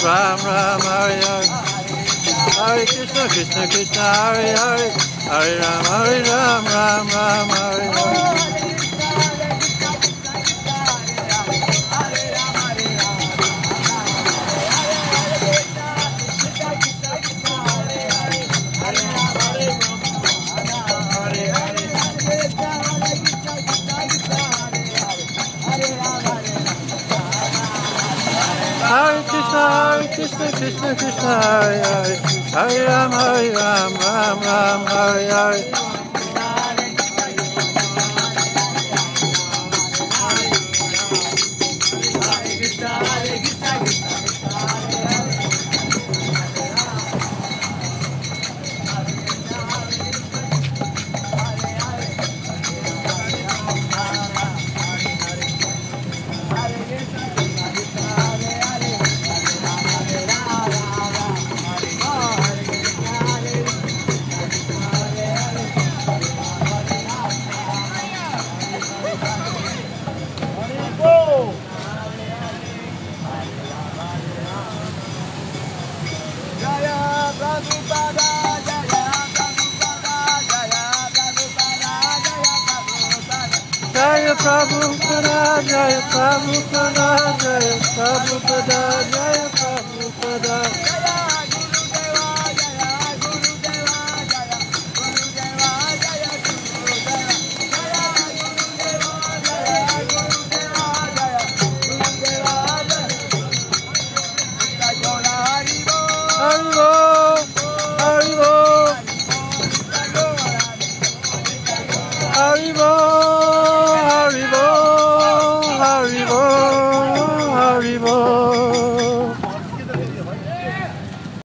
Ram Ram Hare Hare, Hare Krishna Krishna Krishna Hare Hare, Hare Ram Ram Ram Hare Hare. Hare Krishna, Krishna Krishna, Hare Hare, Hare Ram, Ram Ram, Hare Hare. Jaya Prabhupada, Jaya Prabhupada, Jaya Prabhupada, Jaya Prabhupada.